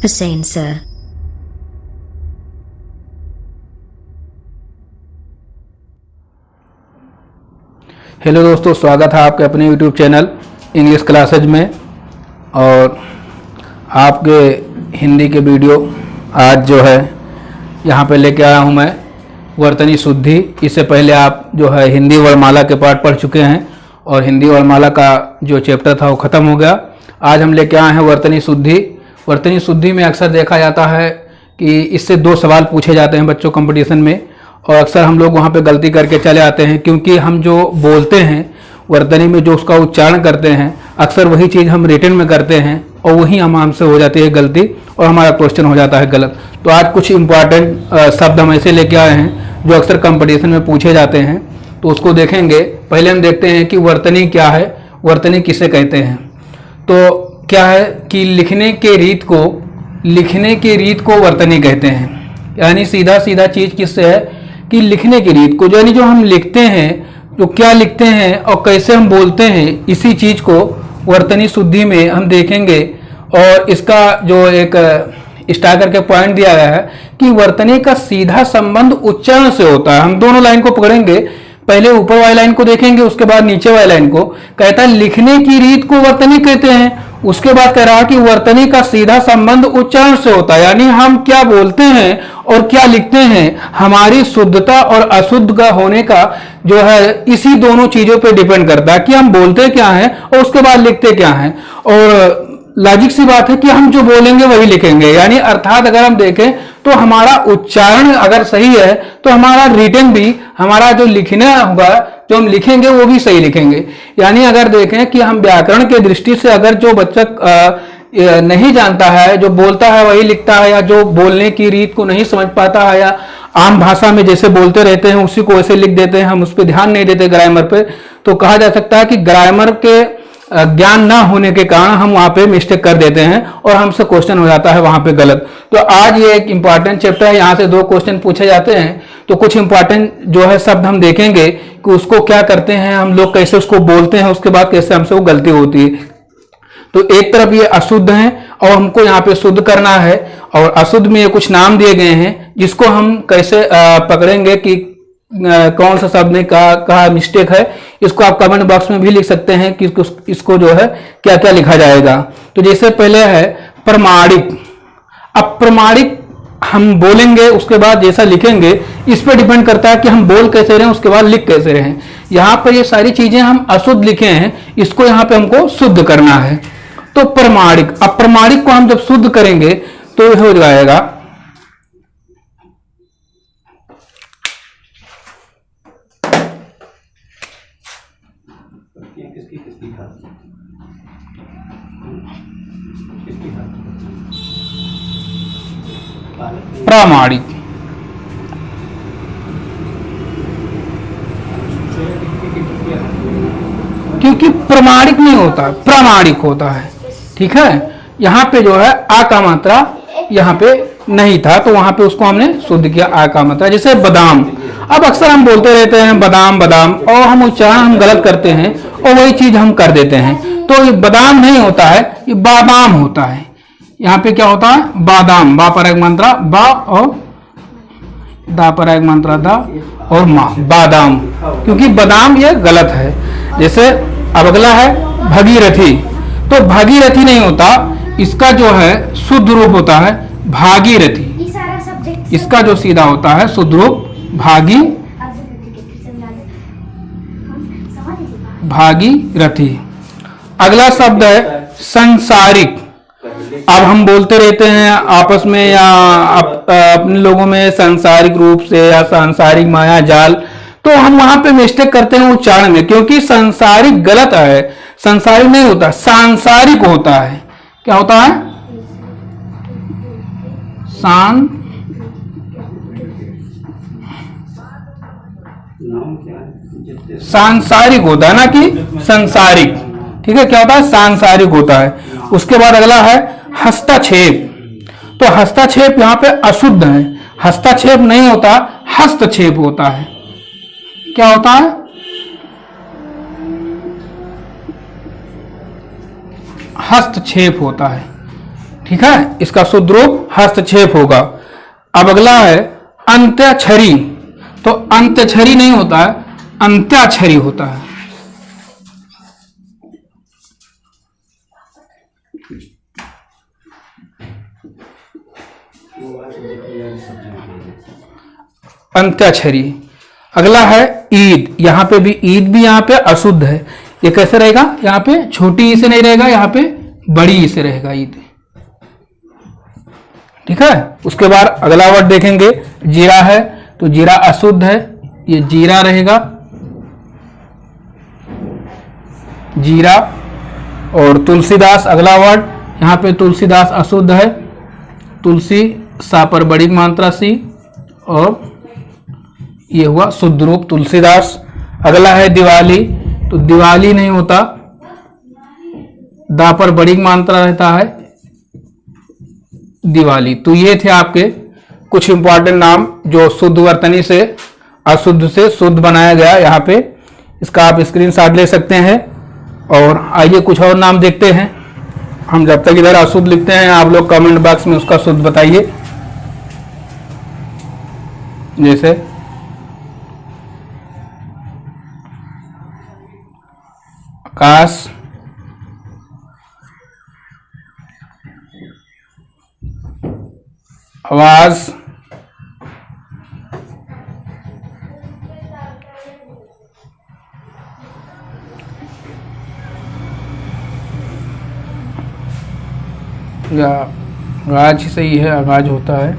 Hussain sir. Hello दोस्तों, स्वागत है आपके अपने YouTube चैनल इंग्लिश क्लासेज में। और आपके हिंदी के वीडियो आज जो है यहाँ पे लेके आया हूँ मैं, वर्तनी शुद्धि। इससे पहले आप जो है हिंदी वर्णमाला के पाठ पढ़ चुके हैं और हिंदी वर्णमाला का जो चैप्टर था वो ख़त्म हो गया। आज हम लेके आए हैं वर्तनी शुद्धि। वर्तनी शुद्धि में अक्सर देखा जाता है कि इससे 2 सवाल पूछे जाते हैं बच्चों कंपटीशन में, और अक्सर हम लोग वहाँ पे गलती करके चले आते हैं, क्योंकि हम जो बोलते हैं वर्तनी में, जो उसका उच्चारण करते हैं, अक्सर वही चीज़ हम रिटन में करते हैं और वही हमसे हो जाती है गलती और हमारा क्वेश्चन हो जाता है गलत। तो आज कुछ इंपॉर्टेंट शब्द हम ऐसे लेके आए हैं जो अक्सर कंपटीशन में पूछे जाते हैं, तो उसको देखेंगे। पहले हम देखते हैं कि वर्तनी क्या है, वर्तनी किसे कहते हैं। तो क्या है कि लिखने के रीत को वर्तनी कहते हैं। यानी सीधा सीधा चीज़ किससे है कि लिखने की रीत को, यानी जो हम लिखते हैं, जो क्या लिखते हैं और कैसे हम बोलते हैं, इसी चीज़ को वर्तनी शुद्धि में हम देखेंगे। और इसका जो एक स्टार करके पॉइंट दिया गया है कि वर्तनी का सीधा संबंध उच्चारण से होता है। हम दोनों लाइन को पकड़ेंगे, पहले ऊपर वाली लाइन को देखेंगे, उसके बाद नीचे वाली लाइन को। कहता है लिखने की रीत को वर्तनी कहते हैं, उसके बाद कह रहा है कि वर्तनी का सीधा संबंध उच्चारण से होता है। यानी हम क्या बोलते हैं और क्या लिखते हैं, हमारी शुद्धता और अशुद्ध का होने का जो है इसी दोनों चीजों पे डिपेंड करता है कि हम बोलते क्या हैं और उसके बाद लिखते क्या हैं। और लॉजिक सी बात है कि हम जो बोलेंगे वही लिखेंगे। यानी अर्थात अगर हम देखें तो हमारा उच्चारण अगर सही है तो हमारा रिटन भी, हमारा जो लिखना होगा, जो हम लिखेंगे वो भी सही लिखेंगे। यानी अगर देखें कि हम व्याकरण के दृष्टि से अगर जो बच्चा नहीं जानता है, जो बोलता है वही लिखता है, या जो बोलने की रीत को नहीं समझ पाता है, या आम भाषा में जैसे बोलते रहते हैं उसी को वैसे लिख देते हैं, हम उस पर ध्यान नहीं देते ग्रामर पे, तो कहा जा सकता है कि ग्रामर के ज्ञान ना होने के कारण हम वहां पे मिस्टेक कर देते हैं और हमसे क्वेश्चन हो जाता है वहां पे गलत। तो आज ये एक इंपॉर्टेंट चैप्टर है, यहाँ से 2 क्वेश्चन पूछे जाते हैं। तो कुछ इंपॉर्टेंट जो है शब्द हम देखेंगे कि उसको क्या करते हैं हम लोग, कैसे उसको बोलते हैं, उसके बाद कैसे हमसे वो गलती होती है। तो एक तरफ ये अशुद्ध है और हमको यहाँ पे शुद्ध करना है, और अशुद्ध में ये कुछ नाम दिए गए हैं जिसको हम कैसे पकड़ेंगे कि कौन सा शब्द में कहा मिस्टेक है। इसको आप कमेंट बॉक्स में भी लिख सकते हैं कि इसको जो है क्या क्या लिखा जाएगा। तो जैसे पहले है प्रमाणिक। अब प्रमाणिक हम बोलेंगे, उसके बाद जैसा लिखेंगे इस पर डिपेंड करता है कि हम बोल कैसे रहे, उसके बाद लिख कैसे रहे। यहाँ पर ये सारी चीजें हम अशुद्ध लिखे हैं, इसको यहाँ पे हमको शुद्ध करना है। तो प्रमाणिक, अब प्रमाणिक को हम जब शुद्ध करेंगे तो हो जाएगा प्रामाणिक। क्योंकि प्रमाणिक नहीं होता, प्रामाणिक होता है। ठीक है, यहाँ पे जो है आ का मात्रा यहाँ पे नहीं था, तो वहां पे उसको हमने शुद्ध किया, आ का मात्रा। जैसे बादाम, अब अक्सर हम बोलते रहते हैं बादाम बादाम, और हम उच्चारण हम गलत करते हैं और वही चीज हम कर देते हैं। तो ये बादाम नहीं होता है, ये बादाम होता है। यहाँ पे क्या होता है, बादाम, बा पर एक मात्रा बा और दा पर एक मात्रा दा और मा, बादाम। क्योंकि बादाम ये गलत है। जैसे अब अगला है भगीरथी। तो भागीरथी नहीं होता, इसका जो है शुद्ध रूप होता है भागीरथी। इसका जो सीधा होता है शुद्ध रूप भागीरथी। अगला शब्द है संसारिक। अब हम बोलते रहते हैं आपस में या अपने लोगों में सांसारिक रूप से या सांसारिक माया जाल, तो हम वहां पे मिस्टेक करते हैं उच्चारण में, क्योंकि सांसारिक गलत है। सांसारिक नहीं होता, सांसारिक होता है। क्या होता है, सांसारिक होता है ना कि सांसारिक। ठीक है, क्या होता है, सांसारिक होता है। उसके बाद अगला है हस्तक्षेप। तो हस्तक्षेप यहाँ पे अशुद्ध है, हस्तक्षेप नहीं होता, हस्तक्षेप होता है। क्या होता है, हस्तक्षेप होता है। ठीक है, इसका शुद्ध रूप हस्तक्षेप होगा। अब अगला है अंत्यक्षरी। तो अंत्यक्षरी नहीं होता है, अंत्याक्षरी होता है। अंत्याक्षरी। अगला है ईद। यहां पे भी ईद भी यहां पे अशुद्ध है। ये कैसे रहेगा, यहां पे छोटी ई से नहीं रहेगा, यहां पे बड़ी ई से रहेगा ईद। ठीक है, उसके बाद अगला वर्ड देखेंगे जीरा है। तो जीरा अशुद्ध है, ये जीरा रहेगा, जीरा। और तुलसीदास अगला वर्ड, यहां पे तुलसीदास अशुद्ध है, तुलसी सा पर बड़ी मात्रा सी, और ये हुआ शुद्ध रूप तुलसीदास। अगला है दिवाली। तो दिवाली नहीं होता, दा पर बड़ी मात्रा रहता है, दिवाली। तो ये थे आपके कुछ इंपॉर्टेंट नाम जो शुद्ध वर्तनी से अशुद्ध से शुद्ध बनाया गया यहाँ पे। इसका आप स्क्रीनशॉट ले सकते हैं। और आइए कुछ और नाम देखते हैं। हम जब तक इधर अशुद्ध लिखते हैं, आप लोग कमेंट बॉक्स में उसका शुद्ध बताइए। जैसे आकाश, आवाज, या आगाज ही सही है, आगाज होता है।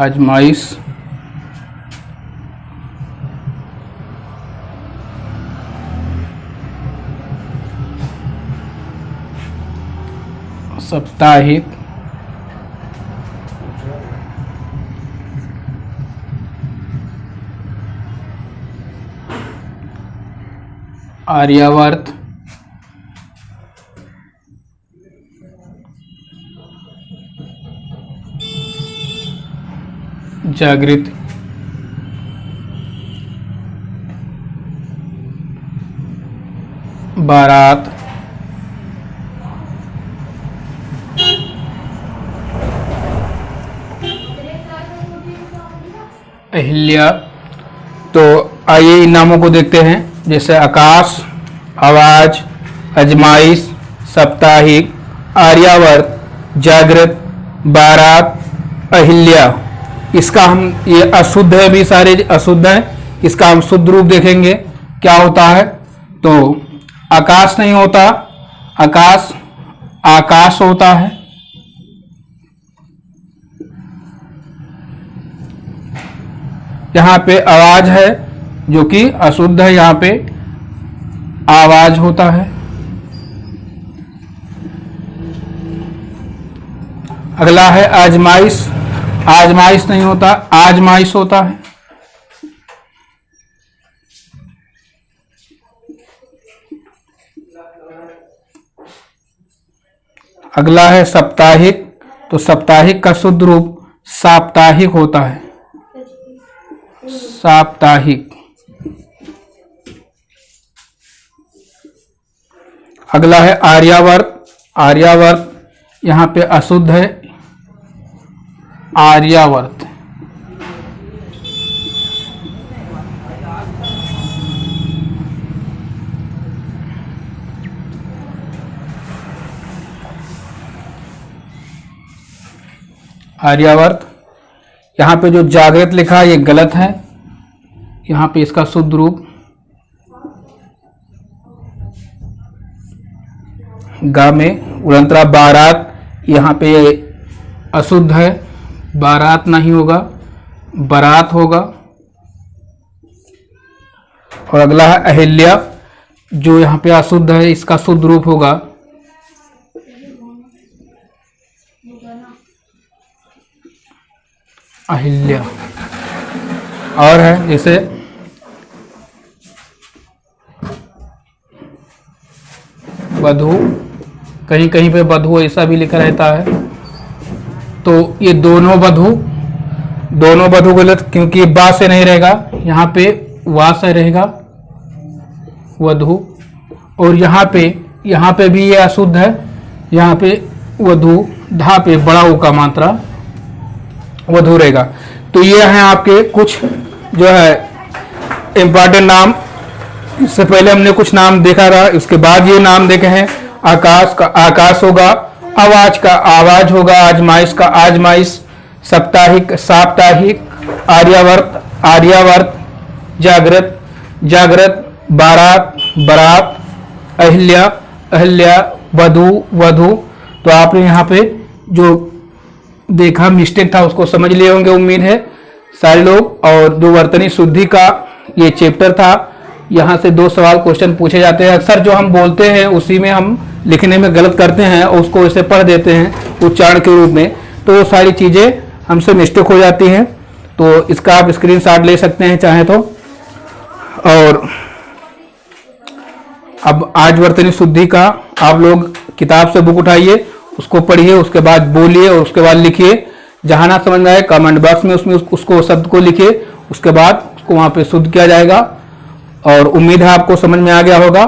आजमाइश, साप्ताहिक, आर्यावर्त, जागृत, बारात, अहिल्या। तो आइए इन नामों को देखते हैं। जैसे आकाश, आवाज, अजमाइश, साप्ताहिक, आर्यावर्त, जागृत, बारात, अहिल्या। इसका हम, ये अशुद्ध है, भी सारे अशुद्ध हैं। इसका हम शुद्ध रूप देखेंगे क्या होता है। तो आकाश नहीं होता, आकाश आकाश होता है। यहाँ पे आवाज है जो कि अशुद्ध है, यहाँ पे आवाज होता है। अगला है आजमाइश। आजमाइश नहीं होता, आजमाइश होता है। अगला है साप्ताहिक। तो साप्ताहिक का शुद्ध रूप साप्ताहिक होता है, साप्ताहिक। अगला है आर्यावर्त। आर्यावर्त यहाँ पे अशुद्ध है, आर्यावर्त। आर्यावर्त। यहाँ पे जो जागृत लिखा है ये गलत है। यहाँ पे इसका शुद्ध रूप गा में उड़ंतरा। बारात, यहाँ पे अशुद्ध है, बारात नहीं होगा, बारात होगा। और अगला है अहिल्या, जो यहाँ पे अशुद्ध है, इसका शुद्ध रूप होगा अहिल्या। और है जैसे वधु, कहीं कहीं पे वधु ऐसा भी लिखा रहता है। तो ये दोनों वधु गलत, क्योंकि बा से नहीं रहेगा, यहाँ पे वा से रहेगा। वधु। और यहाँ पे भी ये अशुद्ध है, यहाँ पे वधु, धा पे बड़ा ऊ का मात्रा वधु रहेगा। तो ये हैं आपके कुछ जो है इम्पॉर्टेंट नाम। इससे पहले हमने कुछ नाम देखा रहा, इसके बाद ये नाम देखे हैं। आकाश का आकाश होगा, आवाज का आवाज होगा, आजमाइश का आजमाइश, साप्ताहिक साप्ताहिक, आर्यावर्त आर्यावर्त, जागृत जागृत, बारात बारात, अहिल्या अहिल्या, वधु वधु। तो आपने यहाँ पे जो देखा मिस्टेक था उसको समझ लिए होंगे उम्मीद है सारे लोग। और जो वर्तनी शुद्धि का ये चैप्टर था, यहाँ से 2 सवाल क्वेश्चन पूछे जाते हैं। अक्सर जो हम बोलते हैं उसी में हम लिखने में गलत करते हैं और उसको ऐसे पढ़ देते हैं उच्चारण के रूप में, तो वो सारी चीज़ें हमसे मिस्टेक हो जाती हैं। तो इसका आप स्क्रीनशॉट ले सकते हैं चाहे तो। और अब आज वर्तनी शुद्धि का आप लोग किताब से बुक उठाइए, उसको पढ़िए, उसके बाद बोलिए और उसके बाद लिखिए। जहाँ ना समझ में आए कमेंट बॉक्स में उसमें उसको शब्द को लिखिए, उसके बाद उसको वहाँ पे शुद्ध किया जाएगा। और उम्मीद है आपको समझ में आ गया होगा।